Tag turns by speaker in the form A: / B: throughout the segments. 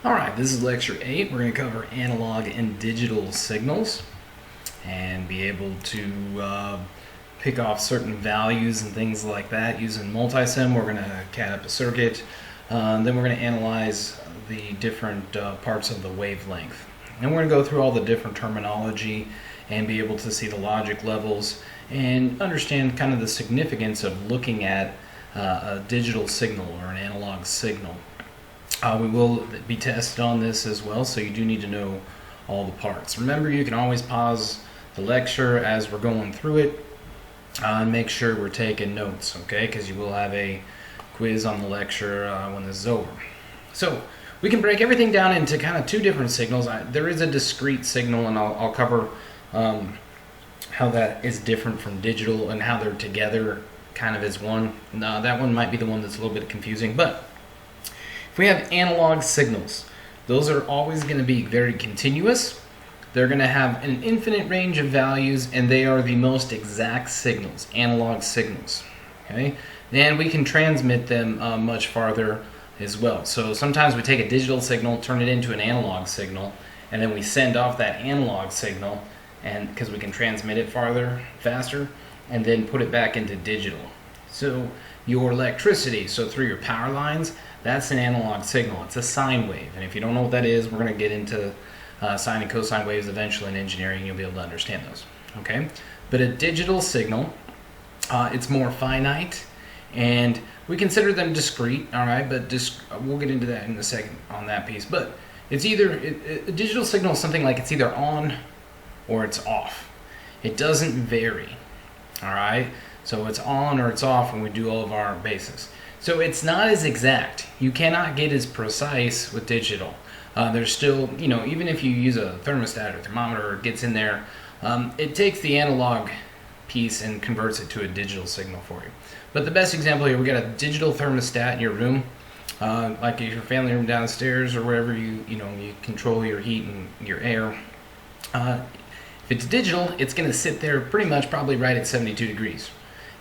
A: Alright, this is lecture 8. We're going to cover analog and digital signals and be able to pick off certain values and things like that. Using Multisim, we're going to CAD up a circuit. Then we're going to analyze the different parts of the wavelength. And we're going to go through all the different terminology and be able to see the logic levels and understand kind of the significance of looking at a digital signal or an analog signal. We will be tested on this as well, so you do need to know all the parts. Remember, you can always pause the lecture as we're going through it and make sure we're taking notes, okay? Because you will have a quiz on the lecture when this is over. So we can break everything down into kind of two different signals. There is a discrete signal, and I'll cover how that is different from digital and how they're together kind of as one. That one might be the one that's a little bit confusing, but if we have analog signals, those are always going to be very continuous. They're going to have an infinite range of values, and they are the most exact signals, analog signals. Okay, and we can transmit them much farther as well. So sometimes we take a digital signal, turn it into an analog signal, and then we send off that analog signal, and because we can transmit it farther, faster, and then put it back into digital. So your electricity, so through your power lines, that's an analog signal. It's a sine wave. And if you don't know what that is, we're going to get into sine and cosine waves eventually in engineering. You'll be able to understand those. Okay? But a digital signal, it's more finite, and we consider them discrete, all right? But we'll get into that in a second on that piece. But it's either, a digital signal is something like it's either on or it's off. It doesn't vary, all right? So it's on or it's off when we do all of our basics. So it's not as exact. You cannot get as precise with digital. There's still, even if you use a thermostat or thermometer, it gets in there, it takes the analog piece and converts it to a digital signal for you. But the best example here, we got a digital thermostat in your room, like your family room downstairs or wherever you control your heat and your air. If it's digital, it's going to sit there pretty much probably right at 72 degrees.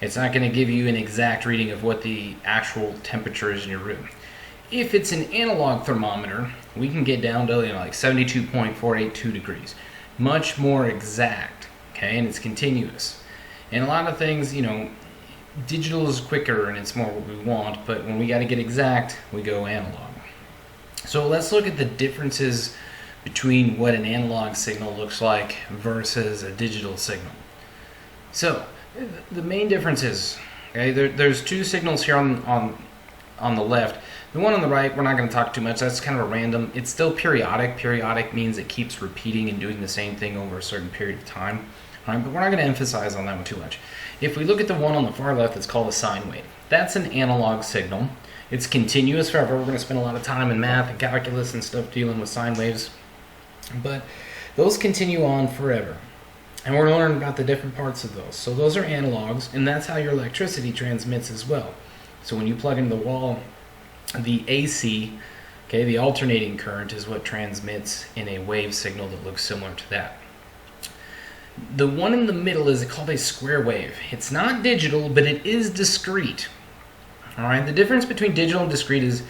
A: It's not going to give you an exact reading of what the actual temperature is in your room. If it's an analog thermometer, we can get down to like 72.482 degrees. Much more exact, okay, and it's continuous. And a lot of things, digital is quicker and it's more what we want, but when we got to get exact, we go analog. So let's look at the differences between what an analog signal looks like versus a digital signal. So the main difference is, okay, there's two signals here on the left. The one on the right, we're not going to talk too much. That's kind of a random. It's still periodic. Periodic means it keeps repeating and doing the same thing over a certain period of time. All right, but we're not going to emphasize on that one too much. If we look at the one on the far left, it's called a sine wave. That's an analog signal. It's continuous forever. We're going to spend a lot of time in math and calculus and stuff dealing with sine waves. But those continue on forever. And we're going to learn about the different parts of those. So those are analogs, and that's how your electricity transmits as well. So when you plug into the wall, the AC, okay, the alternating current is what transmits in a wave signal that looks similar to that. The one in the middle is called a square wave. It's not digital, but it is discrete. All right, the difference between digital and discrete is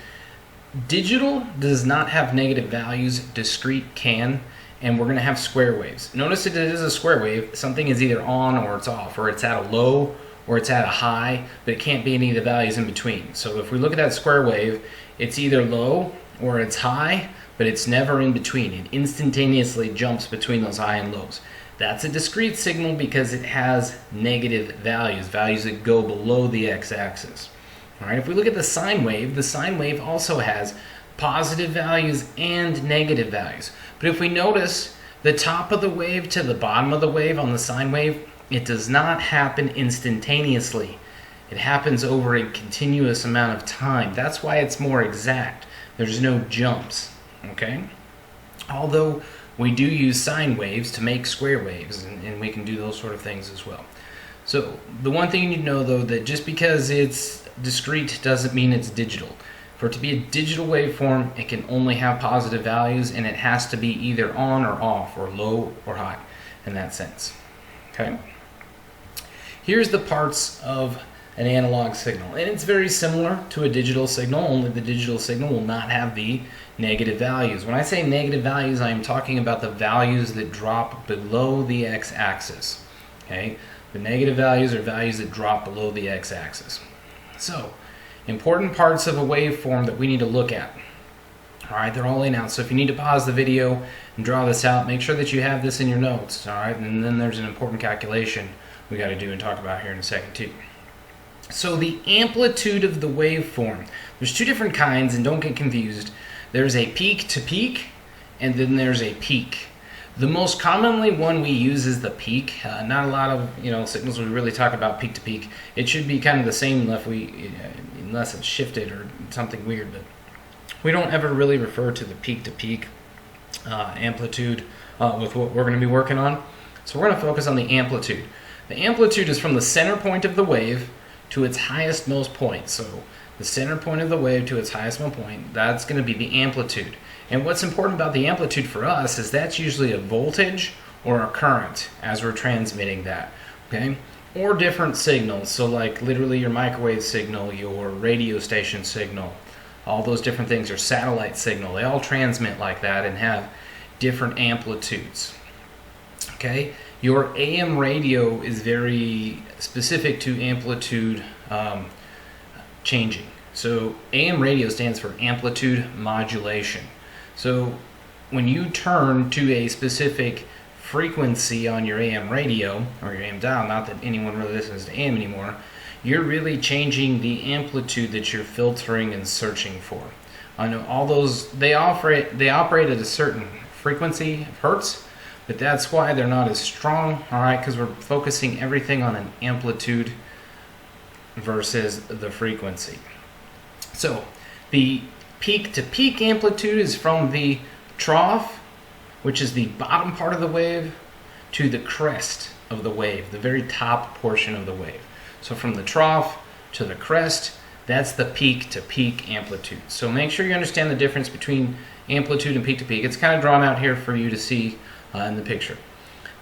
A: digital does not have negative values, discrete can. And we're going to have square waves. Notice that it is a square wave. Something is either on or it's off, or it's at a low or it's at a high, but it can't be any of the values in between. So if we look at that square wave, it's either low or it's high, but it's never in between. It instantaneously jumps between those high and lows. That's a discrete signal because it has negative values, values that go below the x-axis. All right, if we look at the sine wave also has positive values and negative values. But if we notice the top of the wave to the bottom of the wave on the sine wave, it does not happen instantaneously. It happens over a continuous amount of time. That's why it's more exact. There's no jumps, okay? Although we do use sine waves to make square waves, and we can do those sort of things as well. So the one thing you need to know, though, that just because it's discrete doesn't mean it's digital. For it to be a digital waveform, it can only have positive values, and it has to be either on or off, or low or high, in that sense. Okay? Here's the parts of an analog signal. And it's very similar to a digital signal, only the digital signal will not have the negative values. When I say negative values, I am talking about the values that drop below the x-axis. Okay? The negative values are values that drop below the x-axis. So, important parts of a waveform that we need to look at. Alright, they're all laid out. So if you need to pause the video and draw this out, make sure that you have this in your notes. Alright, and then there's an important calculation we got to do and talk about here in a second too. So the amplitude of the waveform. There's two different kinds, and don't get confused. There's a peak to peak, and then there's a peak. The most commonly one we use is the peak. Not a lot of signals we really talk about peak to peak. It should be kind of the same unless it's shifted or something weird. But we don't ever really refer to the peak to peak amplitude with what we're going to be working on. So we're going to focus on the amplitude. The amplitude is from the center point of the wave to its highest most point. So the center point of the wave to its highest most point, that's going to be the amplitude. And what's important about the amplitude for us is that's usually a voltage or a current as we're transmitting that, okay? Or different signals, so like literally your microwave signal, your radio station signal, all those different things, your satellite signal, they all transmit like that and have different amplitudes, okay? Your AM radio is very specific to amplitude changing. So AM radio stands for amplitude modulation. So when you turn to a specific frequency on your AM radio or your AM dial, not that anyone really listens to AM anymore, you're really changing the amplitude that you're filtering and searching for. I know all those, they operate at a certain frequency of hertz, but that's why they're not as strong, all right, because we're focusing everything on an amplitude versus the frequency. So the peak to peak amplitude is from the trough, which is the bottom part of the wave, to the crest of the wave, the very top portion of the wave. So from the trough to the crest, that's the peak to peak amplitude. So make sure you understand the difference between amplitude and peak to peak. It's kind of drawn out here for you to see in the picture.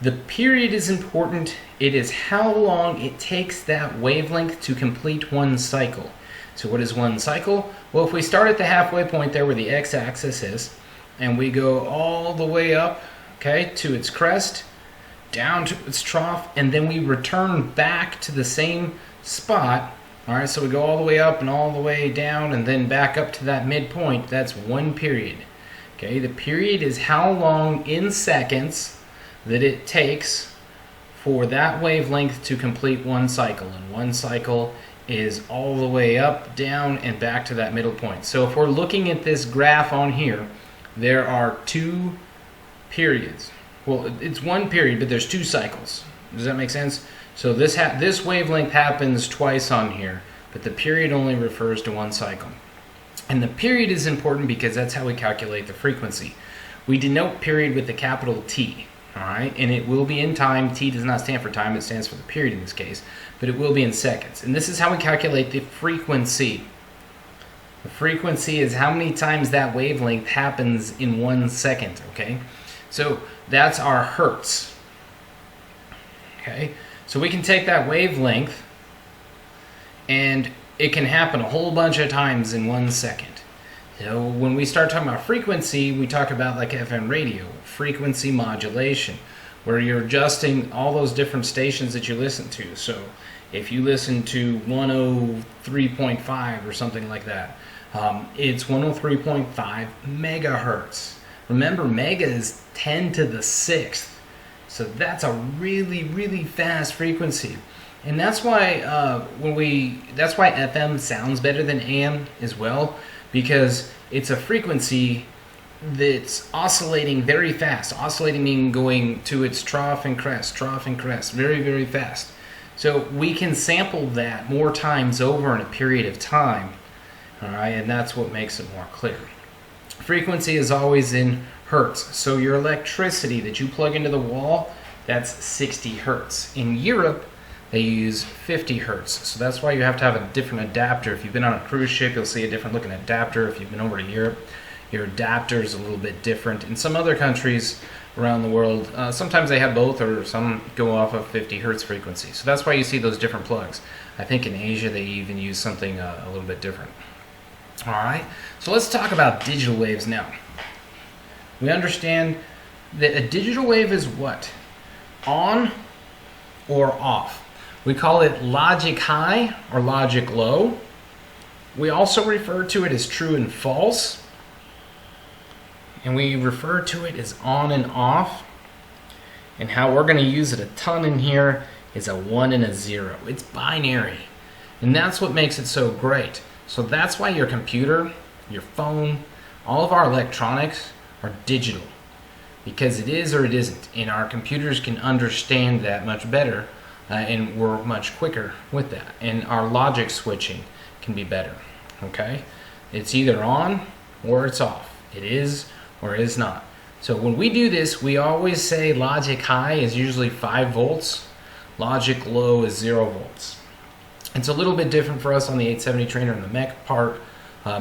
A: The period is important. It is how long it takes that wavelength to complete one cycle. So what is one cycle? Well, if we start at the halfway point there where the x-axis is, and we go all the way up, okay, to its crest, down to its trough, and then we return back to the same spot. All right, so we go all the way up and all the way down and then back up to that midpoint. That's one period. Okay, the period is how long in seconds that it takes for that wavelength to complete one cycle. And one cycle is all the way up, down, and back to that middle point. So if we're looking at this graph on here, there are two periods. Well, it's one period, but there's two cycles. Does that make sense? So this wavelength happens twice on here, but the period only refers to one cycle. And the period is important because that's how we calculate the frequency. We denote period with the capital T, all right? And it will be in time. T does not stand for time, it stands for the period in this case, but it will be in seconds. And this is how we calculate the frequency. The frequency is how many times that wavelength happens in 1 second, okay? So that's our hertz, okay? So we can take that wavelength and it can happen a whole bunch of times in 1 second. So when we start talking about frequency, we talk about like FM radio, frequency modulation, where you're adjusting all those different stations that you listen to. So if you listen to 103.5 or something like that, it's 103.5 megahertz. Remember, mega is 10 to the 6th. So that's a really, really fast frequency. And that's why that's why FM sounds better than AM as well, because it's a frequency that's oscillating very fast. Oscillating meaning going to its trough and crest, very, very fast. So we can sample that more times over in a period of time, all right, and that's what makes it more clear. Frequency is always in hertz. So your electricity that you plug into the wall, that's 60 hertz. In Europe, they use 50 hertz. So that's why you have to have a different adapter. If you've been on a cruise ship, you'll see a different looking adapter. If you've been over to Europe, your adapter is a little bit different. In some other countries, around the world. Sometimes they have both, or some go off of 50 hertz frequency. So that's why you see those different plugs. I think in Asia they even use something a little bit different. All right, so let's talk about digital waves now. We understand that a digital wave is what? On or off. We call it logic high or logic low. We also refer to it as true and false. And we refer to it as on and off. And how we're going to use it a ton in here is a 1 and a 0. It's binary. And that's what makes it so great. So that's why your computer, your phone, all of our electronics are digital. Because it is or it isn't. And our computers can understand that much better. And we're much quicker with that. And our logic switching can be better. Okay? It's either on or it's off. It is or it is not. So when we do this, we always say logic high is usually 5 volts. Logic low is 0 volts. It's a little bit different for us on the 870 trainer and the mech part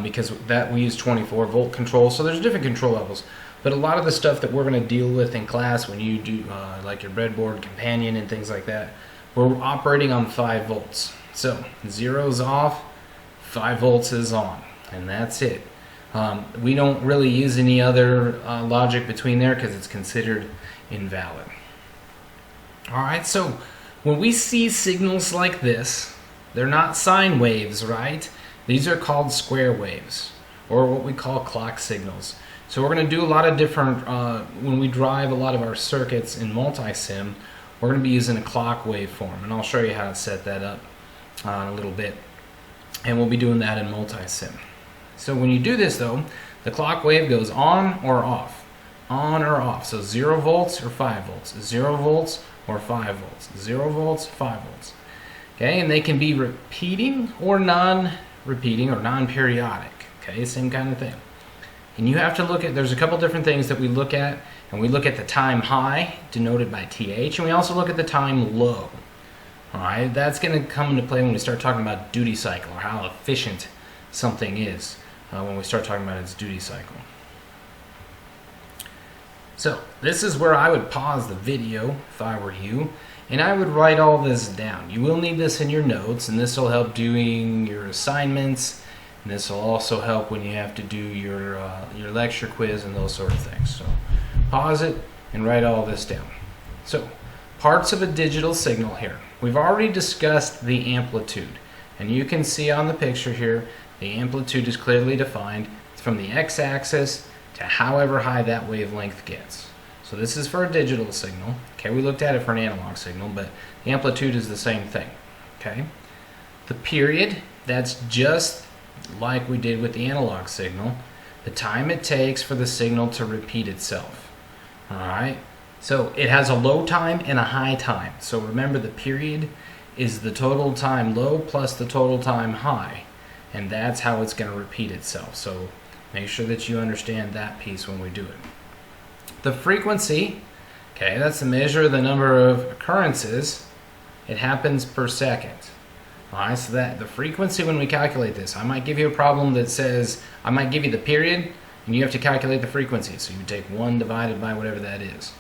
A: because that we use 24 volt control. So there's different control levels. But a lot of the stuff that we're going to deal with in class when you do like your breadboard companion and things like that, we're operating on 5 volts. So 0 is off, 5 volts is on, and that's it. We don't really use any other logic between there because it's considered invalid. All right, so when we see signals like this, they're not sine waves, right? These are called square waves, or what we call clock signals. So we're going to do a lot of different, when we drive a lot of our circuits in Multisim, we're going to be using a clock waveform, and I'll show you how to set that up in a little bit. And we'll be doing that in Multisim. So when you do this though, the clock wave goes on or off. On or off. So 0 volts or 5 volts. 0 volts or 5 volts. 0 volts, 5 volts. Okay, and they can be repeating or non-repeating or non-periodic. Okay, same kind of thing. And you have to look at, there's a couple different things that we look at, and we look at the time high, denoted by TH, and we also look at the time low. Alright, that's going to come into play when we start talking about duty cycle, or how efficient something is when we start talking about its duty cycle. So, this is where I would pause the video, if I were you, and I would write all this down. You will need this in your notes, and this will help doing your assignments, and this will also help when you have to do your lecture quiz and those sort of things. So, pause it and write all this down. So, parts of a digital signal here. We've already discussed the amplitude, and you can see on the picture here, the amplitude is clearly defined. It's from the x-axis to however high that wavelength gets. So this is for a digital signal. Okay, we looked at it for an analog signal, but the amplitude is the same thing. Okay, the period, that's just like we did with the analog signal, the time it takes for the signal to repeat itself. All right, so it has a low time and a high time. So remember, the period is the total time low plus the total time high, and that's how it's going to repeat itself. So make sure that you understand that piece when we do it. The frequency, okay, that's the measure of the number of occurrences. It happens per second. All right, so that the frequency, when we calculate this, I might give you a problem that says, I might give you the period, and you have to calculate the frequency. So you take 1 divided by whatever that is.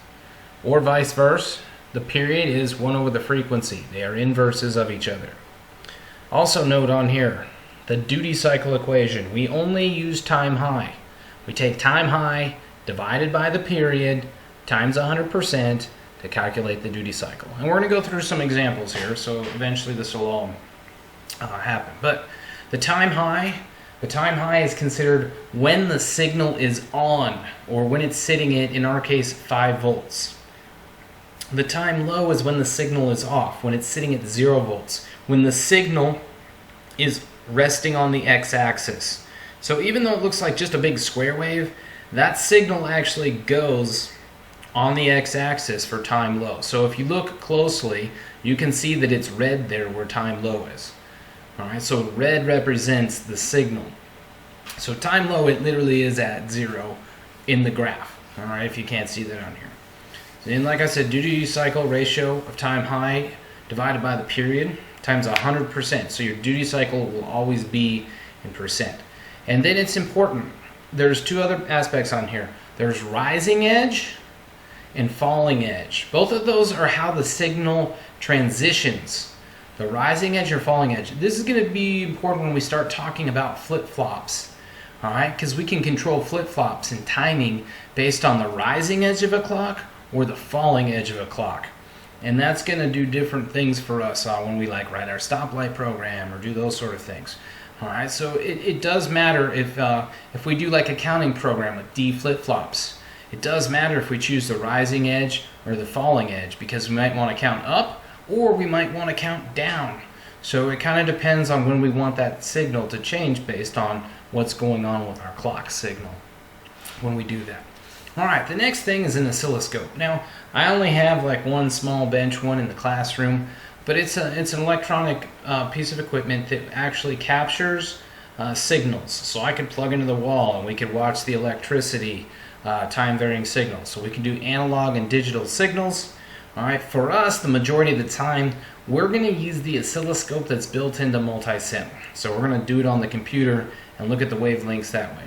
A: Or vice versa, the period is 1 over the frequency. They are inverses of each other. Also note on here, the duty cycle equation. We only use time high. We take time high divided by the period times 100% to calculate the duty cycle. And we're going to go through some examples here, so eventually this will all happen. But the time high is considered when the signal is on, or when it's sitting at, in our case, 5 volts. The time low is when the signal is off, when it's sitting at 0 volts, when the signal is resting on the x-axis. So even though it looks like just a big square wave, that signal actually goes on the x-axis for time low. So if you look closely, you can see that it's red there where time low is. Alright, so red represents the signal. So time low, it literally is at 0 in the graph. Alright, if you can't see that on here. And like I said, duty cycle ratio of time high divided by the period times 100%. So your duty cycle will always be in percent. And then it's important. There's 2 other aspects on here. There's rising edge and falling edge. Both of those are how the signal transitions. The rising edge or falling edge. This is going to be important when we start talking about flip-flops. All right, because we can control flip-flops and timing based on the rising edge of a clock or the falling edge of a clock. And that's going to do different things for us when we like write our stoplight program or do those sort of things. All right, so it does matter if we do like a counting program with D flip-flops. It does matter if we choose the rising edge or the falling edge, because we might want to count up or we might want to count down. So it kind of depends on when we want that signal to change based on what's going on with our clock signal when we do that. All right, the next thing is an oscilloscope. Now, I only have like one small bench one in the classroom, but it's an electronic piece of equipment that actually captures signals. So I could plug into the wall and we could watch the electricity time varying signals. So we can do analog and digital signals. All right, for us, the majority of the time, we're going to use the oscilloscope that's built into Multisim. So we're going to do it on the computer and look at the wavelengths that way.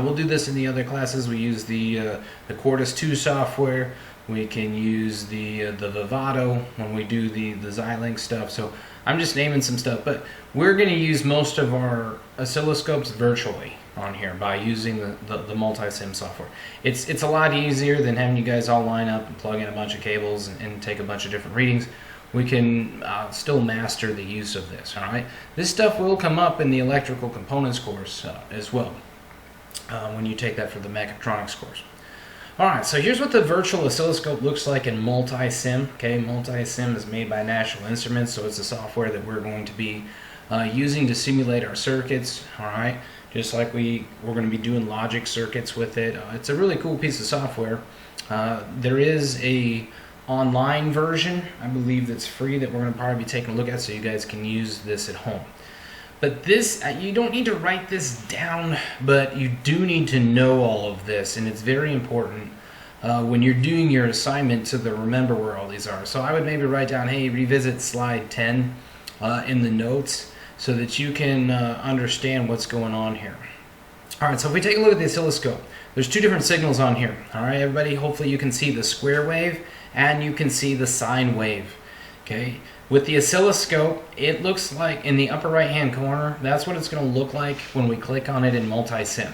A: We'll do this in the other classes. We use the Quartus 2 software. We can use the Vivado when we do the Xilinx stuff. So I'm just naming some stuff, but we're going to use most of our oscilloscopes virtually on here by using the Multisim software. It's a lot easier than having you guys all line up and plug in a bunch of cables and take a bunch of different readings. We can still master the use of this. All right, this stuff will come up in the electrical components course as well when you take that for the mechatronics course. All right, so here's what the virtual oscilloscope looks like in Multisim. Okay, Multisim is made by National Instruments, so it's the software that we're going to be using to simulate our circuits. All right, just like we're going to be doing logic circuits with it. It's a really cool piece of software. There is a online version, I believe, that's free that we're going to probably be taking a look at, so you guys can use this at home. But this, you don't need to write this down, but you do need to know all of this, and it's very important when you're doing your assignment to remember where all these are. So I would maybe write down, hey, revisit slide 10 in the notes so that you can understand what's going on here. All right, so if we take a look at the oscilloscope, there's two different signals on here. All right, everybody, hopefully you can see the square wave and you can see the sine wave. Okay, with the oscilloscope, it looks like in the upper right hand corner, that's what it's going to look like when we click on it in Multisim.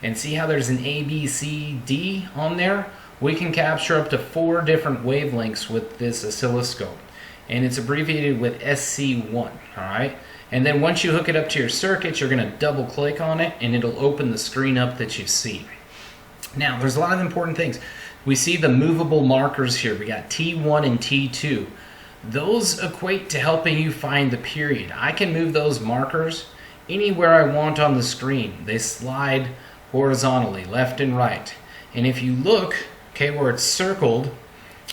A: And see how there's an A, B, C, D on there? We can capture up to 4 different wavelengths with this oscilloscope. And it's abbreviated with SC1, all right? And then once you hook it up to your circuit, you're going to double click on it and it'll open the screen up that you see. Now, there's a lot of important things. We see the movable markers here. We got T1 and T2. Those equate to helping you find the period. I can move those markers anywhere I want on the screen. They slide horizontally, left and right. And if you look, okay, where it's circled,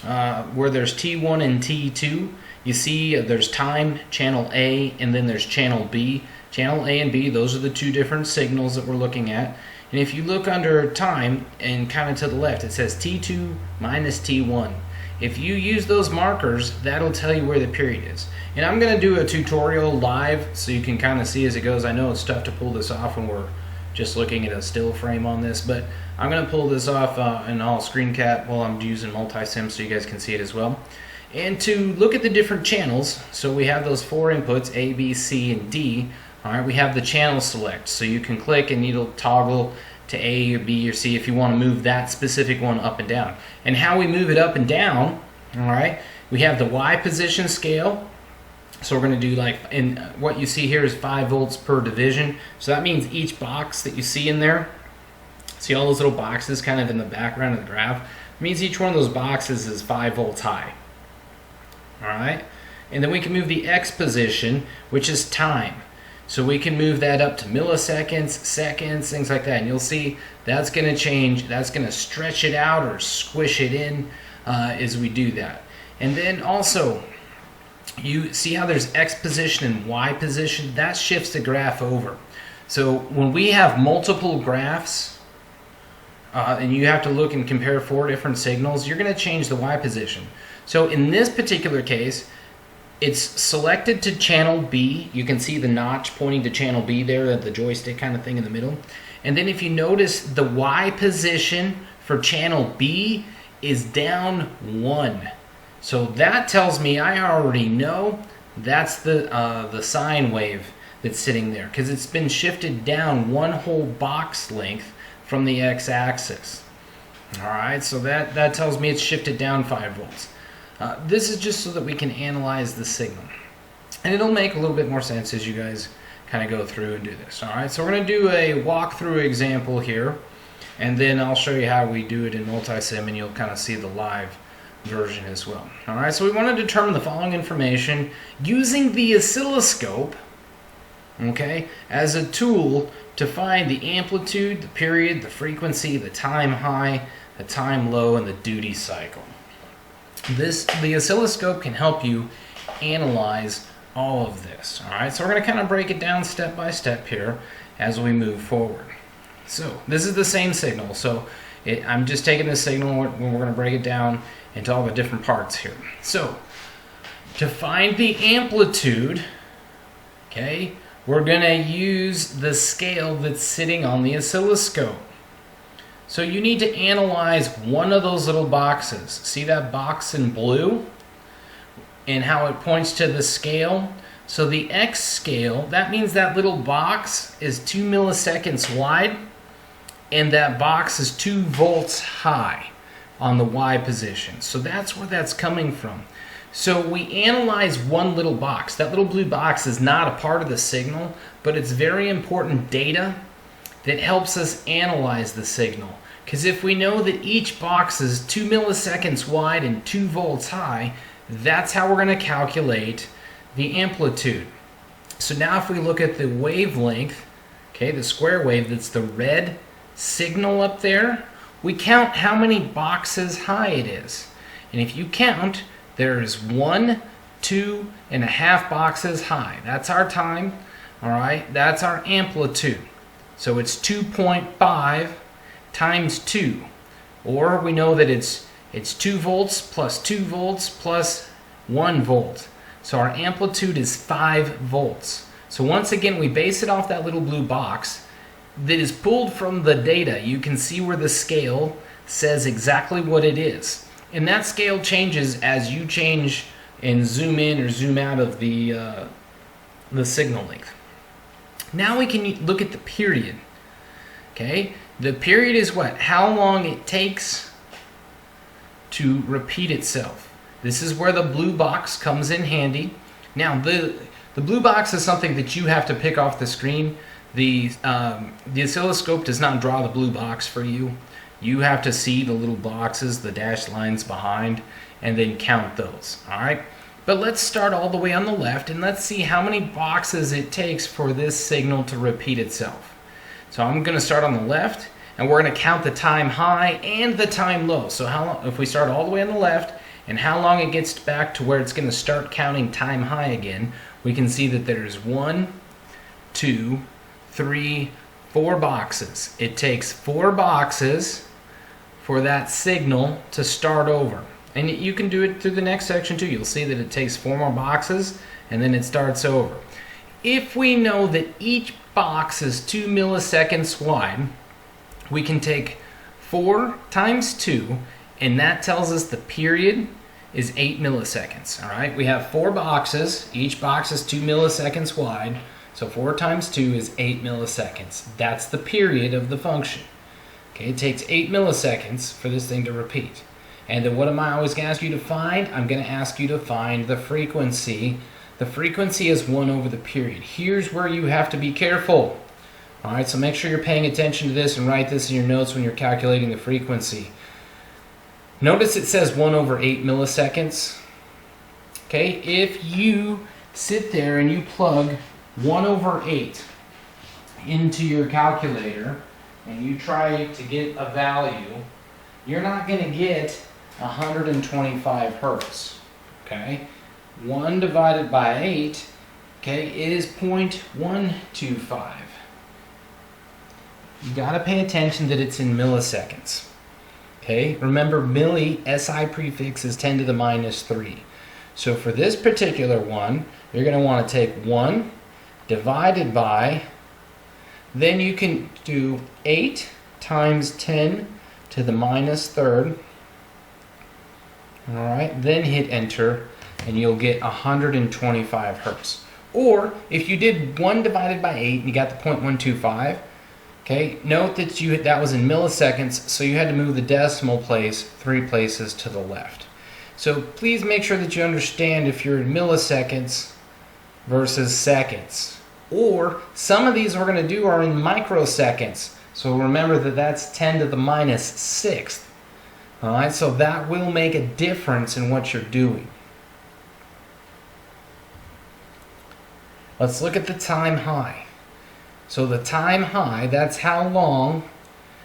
A: where there's T1 and T2, you see there's time, channel A, and then there's channel B. Channel A and B, those are the 2 different signals that we're looking at. And if you look under time and kind of to the left, it says T2 minus T1. If you use those markers, that'll tell you where the period is. And I'm going to do a tutorial live so you can kind of see as it goes. I know it's tough to pull this off when we're just looking at a still frame on this, but I'm going to pull this off and I'll screen cap while I'm using Multisim so you guys can see it as well. And to look at the different channels, so we have those 4 inputs, A, B, C, and D. All right, we have the channel select, so you can click and it'll toggle to A or B or C if you want to move that specific one up and down. And how we move it up and down, all right, we have the Y position scale. So we're going to do like, in what you see here is 5 volts per division. So that means each box that you see in there, see all those little boxes kind of in the background of the graph, it means each one of those boxes is 5 volts high. All right, and then we can move the X position, which is time. So we can move that up to milliseconds, seconds, things like that. And you'll see that's going to change. That's going to stretch it out or squish it in as we do that. And then also, you see how there's X position and Y position? That shifts the graph over. So when we have multiple graphs and you have to look and compare 4 different signals, you're going to change the Y position. So in this particular case, it's selected to channel B. You can see the notch pointing to channel B there, the joystick kind of thing in the middle. And then if you notice, the Y position for channel B is down 1. So that tells me I already know that's the sine wave that's sitting there, because it's been shifted down 1 whole box length from the x-axis. All right, so that tells me it's shifted down 5 volts. This is just so that we can analyze the signal. And it'll make a little bit more sense as you guys kind of go through and do this. All right, so we're going to do a walkthrough example here, and then I'll show you how we do it in Multisim, and you'll kind of see the live version as well. All right, so we want to determine the following information using the oscilloscope, okay, as a tool to find the amplitude, the period, the frequency, the time high, the time low, and the duty cycle. The oscilloscope can help you analyze all of this. All right, so we're going to kind of break it down step by step here as we move forward. So this is the same signal. So I'm just taking this signal and we're going to break it down into all the different parts here. So to find the amplitude, okay, we're going to use the scale that's sitting on the oscilloscope. So you need to analyze one of those little boxes. See that box in blue? And how it points to the scale. So the X scale, that means that little box is 2 milliseconds wide, and that box is 2 volts high on the Y position. So that's where that's coming from. So we analyze one little box. That little blue box is not a part of the signal, but it's very important data that helps us analyze the signal. Because if we know that each box is 2 milliseconds wide and 2 volts high, that's how we're going to calculate the amplitude. So now if we look at the wavelength, okay, the square wave, that's the red signal up there, we count how many boxes high it is. And if you count, there's 1, 2.5 boxes high. That's our time, all right? That's our amplitude. So it's 2.5 times 2. Or we know that it's 2 volts plus 2 volts plus 1 volt. So our amplitude is 5 volts. So once again, we base it off that little blue box that is pulled from the data. You can see where the scale says exactly what it is. And that scale changes as you change and zoom in or zoom out of the signal length. Now we can look at the period. Okay, the period is what? How long it takes to repeat itself. This is where the blue box comes in handy. Now the blue box is something that you have to pick off the screen. The oscilloscope does not draw the blue box for you. You have to see the little boxes, the dashed lines behind, and then count those. All right. But let's start all the way on the left and let's see how many boxes it takes for this signal to repeat itself. So I'm going to start on the left, and we're going to count the time high and the time low. So how long, if we start all the way on the left, and how long it gets back to where it's going to start counting time high again, we can see that there's 1, 2, 3, 4 boxes. It takes 4 boxes for that signal to start over. And you can do it through the next section too. You'll see that it takes 4 more boxes and then it starts over. If we know that each box is 2 milliseconds wide, we can take 4 times 2, and that tells us the period is 8 milliseconds. All right, we have 4 boxes. Each box is 2 milliseconds wide, so 4 times 2 is 8 milliseconds. That's the period of the function. Okay, it takes 8 milliseconds for this thing to repeat. And then what am I always going to ask you to find? I'm going to ask you to find the frequency. The frequency is 1 over the period. Here's where you have to be careful. All right, so make sure you're paying attention to this and write this in your notes when you're calculating the frequency. Notice it says 1 over 8 milliseconds. Okay, if you sit there and you plug 1 over 8 into your calculator and you try to get a value, you're not going to get 125 hertz. Okay, 1 divided by 8, okay, is 0.125. You got to pay attention that it's in milliseconds. Okay, remember milli, SI prefix is 10 to the minus 3. So for this particular one, you're going to want to take 1 divided by, then you can do 8 times 10 to the minus third All right, then hit enter, and you'll get 125 hertz. Or if you did 1 divided by 8 and you got the 0.125, okay, note that that was in milliseconds, so you had to move the decimal place 3 places to the left. So please make sure that you understand if you're in milliseconds versus seconds. Or some of these we're going to do are in microseconds. So remember that that's 10 to the minus 6th. All right, so that will make a difference in what you're doing. Let's look at the time high. So the time high, that's how long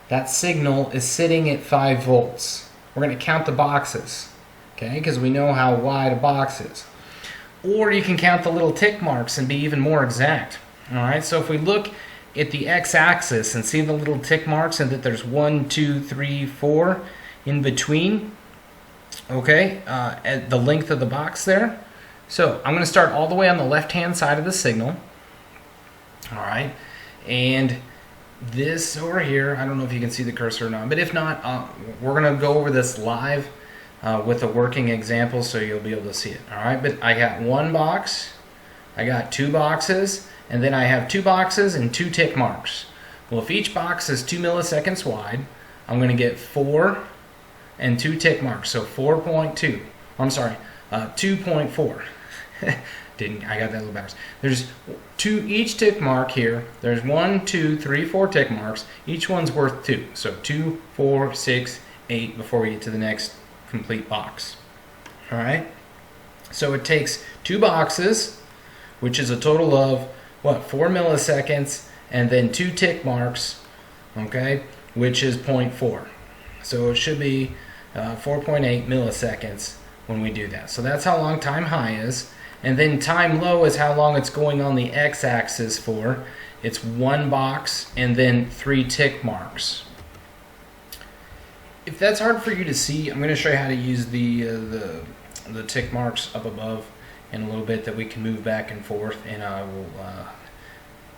A: that signal is sitting at 5 volts. We're going to count the boxes, okay, because we know how wide a box is. Or you can count the little tick marks and be even more exact. All right, so if we look at the x-axis and see the little tick marks and that there's 1, 2, 3, 4 in between, okay, at the length of the box there. So I'm going to start all the way on the left-hand side of the signal. All right, and this over here, I don't know if you can see the cursor or not, but if not, we're going to go over this live with a working example so you'll be able to see it. All right, but I got 1 box, I got 2 boxes, and then I have 2 boxes and 2 tick marks. Well, if each box is 2 milliseconds wide, I'm going to get 4 and 2 tick marks, so 4.2. I'm sorry, 2.4. I got that a little backwards. There's each tick mark here. There's 1, 2, 3, 4 tick marks. Each one's worth 2. So 2, 4, 6, 8 before we get to the next complete box. All right. So it takes 2 boxes, which is a total of what, 4 milliseconds, and then 2 tick marks, okay, which is 0.4. So it should be 4.8 milliseconds when we do that. So that's how long time high is. And then time low is how long it's going on the x-axis for. It's 1 box and then 3 tick marks. If that's hard for you to see, I'm going to show you how to use the tick marks up above in a little bit that we can move back and forth, and I will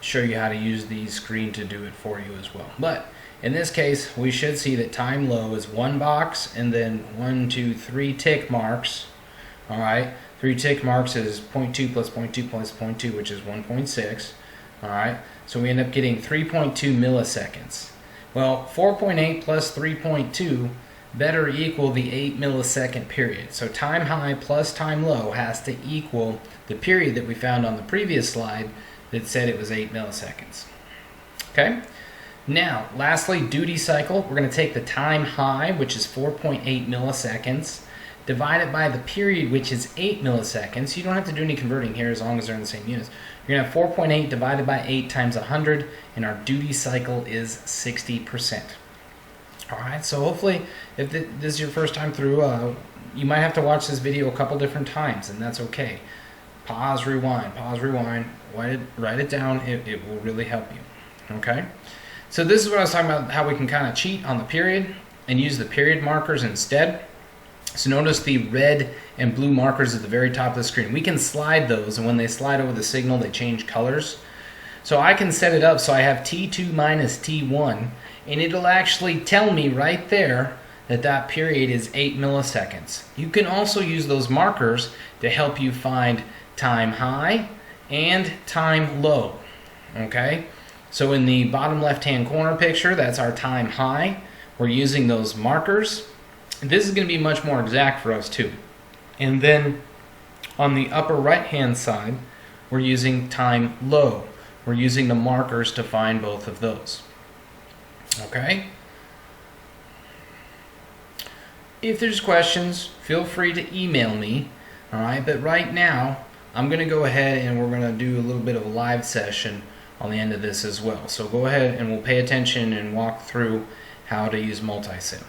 A: show you how to use the screen to do it for you as well. But in this case, we should see that time low is 1 box and then 1, 2, 3 tick marks. All right. 3 tick marks is 0.2 plus 0.2 plus 0.2, which is 1.6. All right, so we end up getting 3.2 milliseconds. Well, 4.8 plus 3.2 better equal the 8 millisecond period. So time high plus time low has to equal the period that we found on the previous slide that said it was 8 milliseconds. Okay, now lastly, duty cycle. We're going to take the time high, which is 4.8 milliseconds, divide it by the period, which is 8 milliseconds. You don't have to do any converting here as long as they're in the same units. You're going to have 4.8 divided by 8 times 100, and our duty cycle is 60%. All right, so hopefully if this is your first time through, you might have to watch this video a couple different times, and that's okay. Pause, rewind, write it down. It will really help you. Okay, so this is what I was talking about, how we can kind of cheat on the period and use the period markers instead. So notice the red and blue markers at the very top of the screen. We can slide those, and when they slide over the signal, they change colors. So I can set it up so I have T2 minus T1, and it'll actually tell me right there that that period is 8 milliseconds. You can also use those markers to help you find time high and time low. Okay? So in the bottom left-hand corner picture, that's our time high. We're using those markers. This is going to be much more exact for us too. And then on the upper right hand side, we're using time low. We're using the markers to find both of those. Okay? If there's questions, feel free to email me. All right, but right now I'm going to go ahead and we're going to do a little bit of a live session on the end of this as well. So go ahead and we'll pay attention and walk through how to use Multisim.